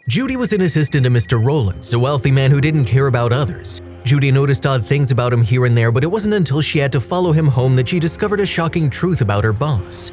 Judy was an assistant to Mr. Rollins, a wealthy man who didn't care about others. Judy noticed odd things about him here and there, but it wasn't until she had to follow him home that she discovered a shocking truth about her boss.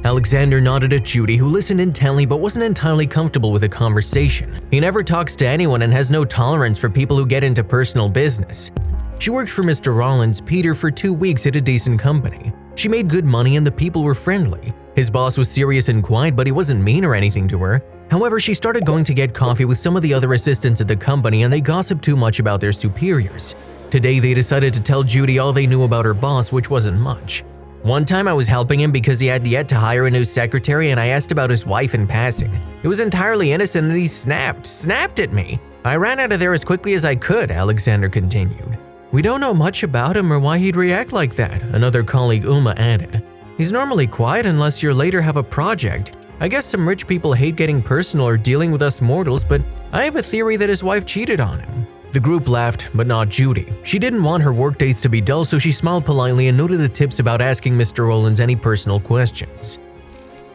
Alexander nodded at Judy, who listened intently but wasn't entirely comfortable with the conversation. He never talks to anyone and has no tolerance for people who get into personal business. She worked for Mr. Rollins, Peter, for 2 weeks at a decent company. She made good money and the people were friendly. His boss was serious and quiet, but he wasn't mean or anything to her. However, she started going to get coffee with some of the other assistants at the company and they gossiped too much about their superiors. Today, they decided to tell Judy all they knew about her boss, which wasn't much. One time I was helping him because he had yet to hire a new secretary and I asked about his wife in passing. It was entirely innocent and he snapped at me. I ran out of there as quickly as I could, Alexander continued. We don't know much about him or why he'd react like that, another colleague Uma added. He's normally quiet unless you later have a project. I guess some rich people hate getting personal or dealing with us mortals, but I have a theory that his wife cheated on him. The group laughed, but not Judy. She didn't want her workdays to be dull, so she smiled politely and noted the tips about asking Mr. Rollins any personal questions.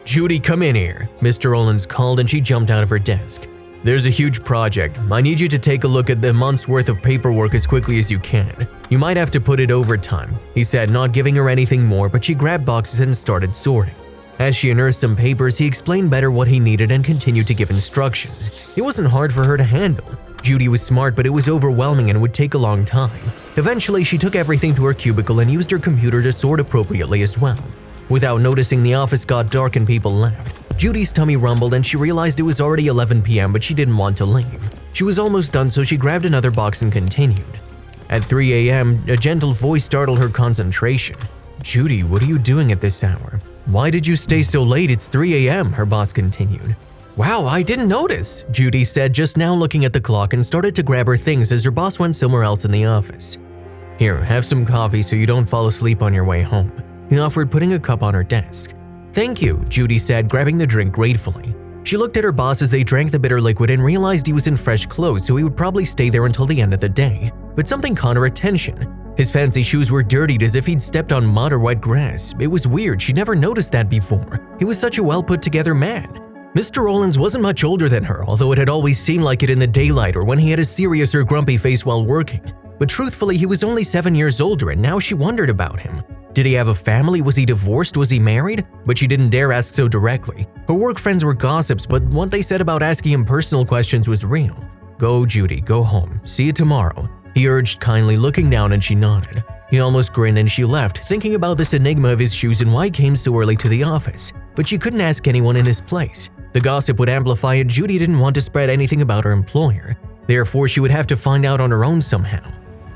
Judy, come in here, Mr. Rollins called and she jumped out of her desk. There's a huge project. I need you to take a look at the month's worth of paperwork as quickly as you can. You might have to put it overtime, he said, not giving her anything more, but she grabbed boxes and started sorting. As she unearthed some papers, he explained better what he needed and continued to give instructions. It wasn't hard for her to handle. Judy was smart, but it was overwhelming and would take a long time. Eventually, she took everything to her cubicle and used her computer to sort appropriately as well. Without noticing, the office got dark and people left. Judy's tummy rumbled and she realized it was already 11 p.m., but she didn't want to leave. She was almost done, so she grabbed another box and continued. At 3 a.m., a gentle voice startled her concentration. Judy, what are you doing at this hour? Why did you stay so late? It's 3 a.m., her boss continued. Wow, I didn't notice, Judy said, just now looking at the clock, and started to grab her things as her boss went somewhere else in the office. Here, have some coffee so you don't fall asleep on your way home, he offered, putting a cup on her desk. Thank you, Judy said, grabbing the drink gratefully. She looked at her boss as they drank the bitter liquid and realized he was in fresh clothes, so he would probably stay there until the end of the day. But something caught her attention. His fancy shoes were dirtied as if he'd stepped on mud or wet grass. It was weird, she'd never noticed that before. He was such a well-put-together man. Mr. Rollins wasn't much older than her, although it had always seemed like it in the daylight or when he had a serious or grumpy face while working. But truthfully, he was only 7 years older, and now she wondered about him. Did he have a family? Was he divorced? Was he married? But she didn't dare ask so directly. Her work friends were gossips, but what they said about asking him personal questions was real. Go, Judy, go home. See you tomorrow, he urged kindly, looking down, and she nodded. He almost grinned and she left, thinking about this enigma of his shoes and why he came so early to the office. But she couldn't ask anyone in his place. The gossip would amplify and Judy didn't want to spread anything about her employer. Therefore, she would have to find out on her own somehow.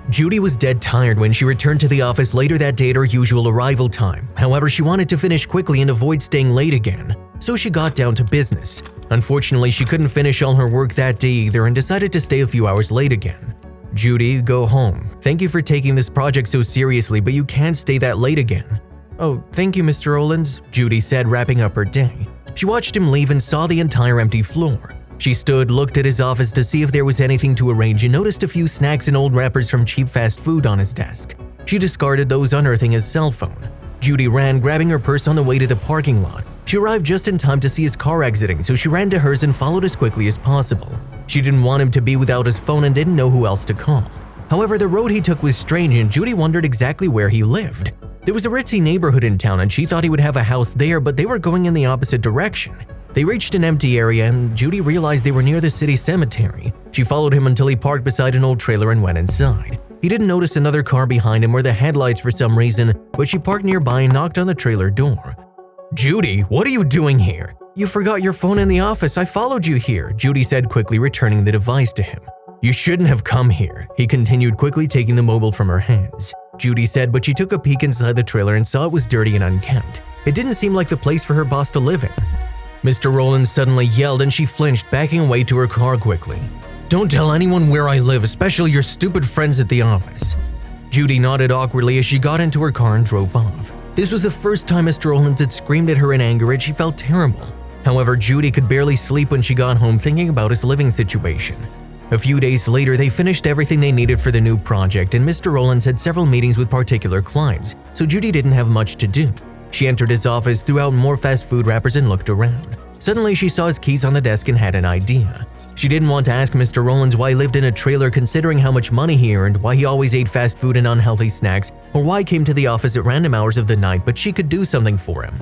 Judy was dead tired when she returned to the office later that day at her usual arrival time. However, she wanted to finish quickly and avoid staying late again. So she got down to business. Unfortunately, she couldn't finish all her work that day either and decided to stay a few hours late again. Judy, go home. Thank you for taking this project so seriously, but you can't stay that late again. Oh, thank you, Mr. Rollins, Judy said, wrapping up her day. She watched him leave and saw the entire empty floor. She stood, looked at his office to see if there was anything to arrange and noticed a few snacks and old wrappers from cheap fast food on his desk. She discarded those, unearthing his cell phone. Judy ran, grabbing her purse on the way to the parking lot. She arrived just in time to see his car exiting, so she ran to hers and followed as quickly as possible. She didn't want him to be without his phone and didn't know who else to call. However, the road he took was strange and Judy wondered exactly where he lived. There was a ritzy neighborhood in town and she thought he would have a house there, but they were going in the opposite direction. They reached an empty area and Judy realized they were near the city cemetery. She followed him until he parked beside an old trailer and went inside. He didn't notice another car behind him or the headlights for some reason, but she parked nearby and knocked on the trailer door. Judy, what are you doing here? You forgot your phone in the office. I followed you here, Judy said, quickly returning the device to him. You shouldn't have come here, he continued, quickly taking the mobile from her hands. Judy said, but she took a peek inside the trailer and saw it was dirty and unkempt. It didn't seem like the place for her boss to live in. Mr. Rollins suddenly yelled and she flinched, backing away to her car quickly. Don't tell anyone where I live, especially your stupid friends at the office. Judy nodded awkwardly as she got into her car and drove off. This was the first time Mr. Rollins had screamed at her in anger and she felt terrible. However, Judy could barely sleep when she got home thinking about his living situation. A few days later, they finished everything they needed for the new project and Mr. Rollins had several meetings with particular clients, so Judy didn't have much to do. She entered his office, threw out more fast food wrappers and looked around. Suddenly, she saw his keys on the desk and had an idea. She didn't want to ask Mr. Rollins why he lived in a trailer considering how much money he earned, why he always ate fast food and unhealthy snacks, or why he came to the office at random hours of the night, but she could do something for him.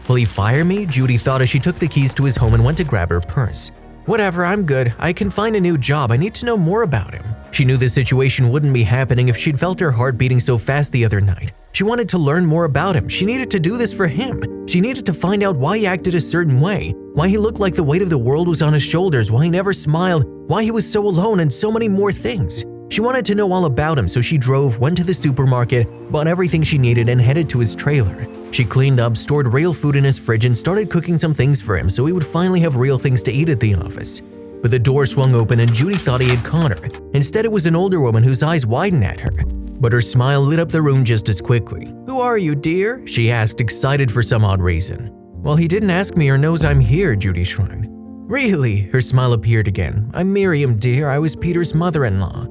Will he fire me? Judy thought as she took the keys to his home and went to grab her purse. Whatever, I'm good. I can find a new job. I need to know more about him. She knew this situation wouldn't be happening if she'd felt her heart beating so fast the other night. She wanted to learn more about him. She needed to do this for him. She needed to find out why he acted a certain way, why he looked like the weight of the world was on his shoulders, why he never smiled, why he was so alone, and so many more things. She wanted to know all about him, so she drove, went to the supermarket, bought everything she needed, and headed to his trailer. She cleaned up, stored real food in his fridge, and started cooking some things for him so he would finally have real things to eat at the office. But the door swung open and Judy thought he had caught her. Instead, it was an older woman whose eyes widened at her. But her smile lit up the room just as quickly. "Who are you, dear?" she asked, excited for some odd reason. "Well, he didn't ask me or knows I'm here," Judy shrugged. "Really?" Her smile appeared again. "I'm Miriam, dear. I was Peter's mother-in-law."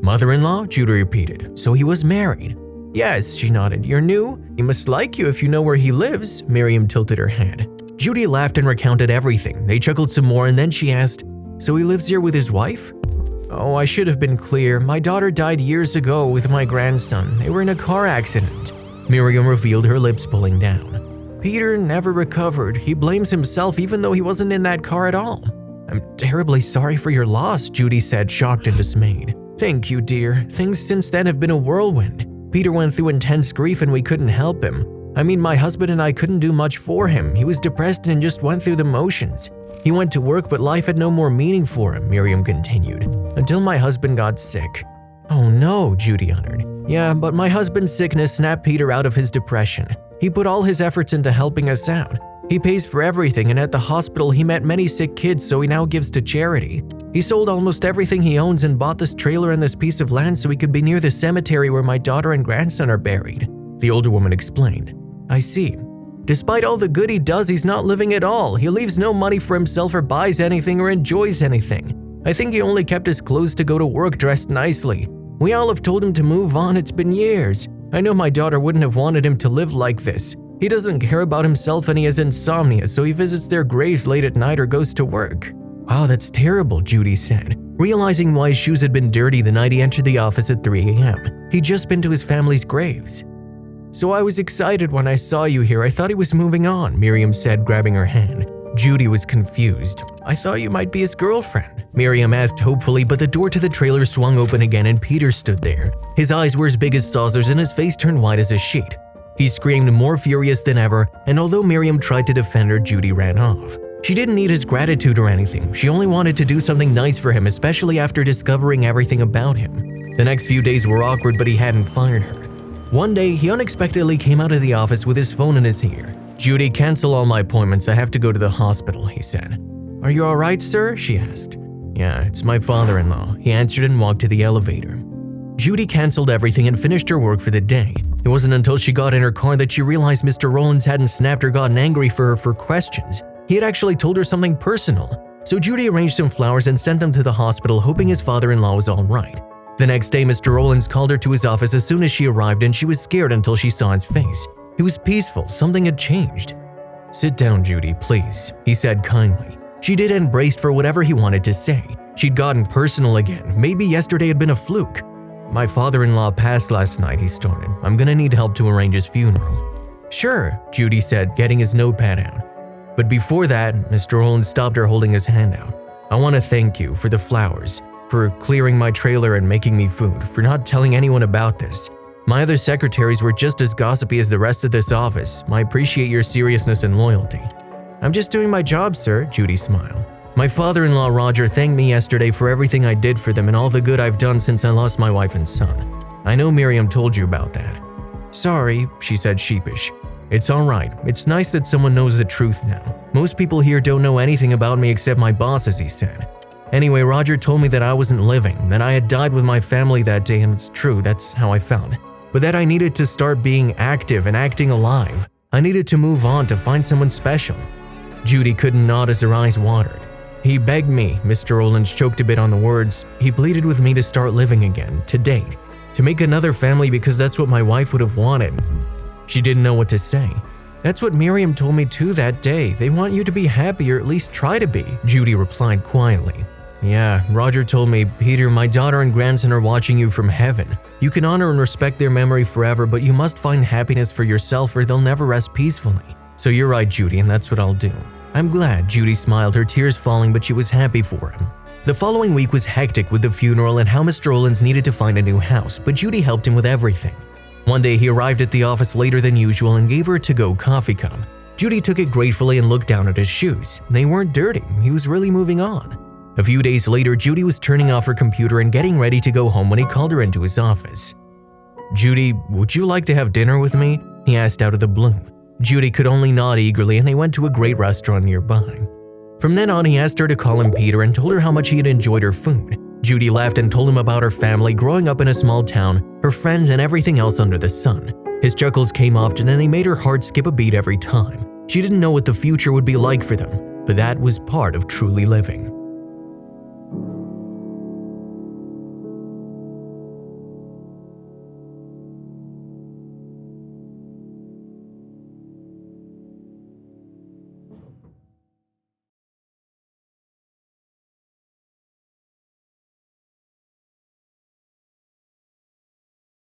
"Mother-in-law?" Judy repeated. "So he was married?" "Yes," she nodded. "You're new? He must like you if you know where he lives." Miriam tilted her head. Judy laughed and recounted everything. They chuckled some more and then she asked, "So he lives here with his wife?" "Oh, I should have been clear. My daughter died years ago with my grandson. They were in a car accident." Miriam revealed, her lips pulling down. "Peter never recovered. He blames himself even though he wasn't in that car at all." "I'm terribly sorry for your loss," Judy said, shocked and dismayed. "Thank you, dear. Things since then have been a whirlwind. Peter went through intense grief and we couldn't help him. I mean, my husband and I couldn't do much for him. He was depressed and just went through the motions. He went to work, but life had no more meaning for him," Miriam continued, "until my husband got sick." "Oh no," Judy uttered. "Yeah, but my husband's sickness snapped Peter out of his depression. He put all his efforts into helping us out. He pays for everything, and at the hospital he met many sick kids, so he now gives to charity. He sold almost everything he owns and bought this trailer and this piece of land so he could be near the cemetery where my daughter and grandson are buried," the older woman explained. "I see. Despite all the good he does, he's not living at all. He leaves no money for himself or buys anything or enjoys anything. I think he only kept his clothes to go to work dressed nicely. We all have told him to move on. It's been years. I know my daughter wouldn't have wanted him to live like this. He doesn't care about himself and he has insomnia, so he visits their graves late at night or goes to work." "Wow, that's terrible," Judy said, realizing why his shoes had been dirty the night he entered the office at 3 a.m. He'd just been to his family's graves. "So I was excited when I saw you here. I thought he was moving on," Miriam said, grabbing her hand. Judy was confused. "I thought you might be his girlfriend," Miriam asked hopefully, but the door to the trailer swung open again and Peter stood there. His eyes were as big as saucers and his face turned white as a sheet. He screamed, more furious than ever, and although Miriam tried to defend her, Judy ran off. She didn't need his gratitude or anything. She only wanted to do something nice for him, especially after discovering everything about him. The next few days were awkward, but he hadn't fired her. One day, he unexpectedly came out of the office with his phone in his ear. "Judy, cancel all my appointments. I have to go to the hospital," he said. "Are you all right, sir?" she asked. "Yeah, it's my father-in-law," he answered and walked to the elevator. Judy canceled everything and finished her work for the day. It wasn't until she got in her car that she realized Mr. Rollins hadn't snapped or gotten angry for her for questions. He had actually told her something personal. So Judy arranged some flowers and sent him to the hospital, hoping his father-in-law was all right. The next day, Mr. Rollins called her to his office as soon as she arrived, and she was scared until she saw his face. He was peaceful. Something had changed. "Sit down, Judy, please," he said kindly. She did and braced for whatever he wanted to say. She'd gotten personal again. Maybe yesterday had been a fluke. "My father-in-law passed last night," he started. "I'm gonna need help to arrange his funeral." "Sure," Judy said, getting his notepad out. But before that, Mr. Rollins stopped her, holding his hand out. "I want to thank you for the flowers, for clearing my trailer and making me food, for not telling anyone about this. My other secretaries were just as gossipy as the rest of this office. I appreciate your seriousness and loyalty." "I'm just doing my job, sir," Judy smiled. "My father-in-law Roger thanked me yesterday for everything I did for them and all the good I've done since I lost my wife and son. I know Miriam told you about that." "Sorry," she said, sheepish. "It's all right. It's nice that someone knows the truth now. Most people here don't know anything about me except my bosses," he said. "Anyway, Roger told me that I wasn't living, that I had died with my family that day, and it's true, that's how I felt. But that I needed to start being active and acting alive. I needed to move on, to find someone special." Judy couldn't nod as her eyes watered. "He begged me," Mr. Rollins choked a bit on the words. "He pleaded with me to start living again, to date, to make another family because that's what my wife would have wanted." She didn't know what to say. "That's what Miriam told me too that day. They want you to be happy, or at least try to be," Judy replied quietly. "Yeah, Roger told me, Peter, my daughter and grandson are watching you from heaven. You can honor and respect their memory forever, but you must find happiness for yourself or they'll never rest peacefully. So you're right, Judy, and that's what I'll do." "I'm glad," Judy smiled, her tears falling, but she was happy for him. The following week was hectic with the funeral and how Mr. Rollins needed to find a new house, but Judy helped him with everything. One day he arrived at the office later than usual and gave her a to-go coffee cup. Judy took it gratefully and looked down at his shoes. They weren't dirty, he was really moving on. A few days later, Judy was turning off her computer and getting ready to go home when he called her into his office. "Judy, would you like to have dinner with me?" he asked out of the blue. Judy could only nod eagerly, and they went to a great restaurant nearby. From then on, he asked her to call him Peter and told her how much he had enjoyed her food. Judy laughed and told him about her family growing up in a small town, her friends, and everything else under the sun. His chuckles came often and they made her heart skip a beat every time. She didn't know what the future would be like for them, but that was part of truly living.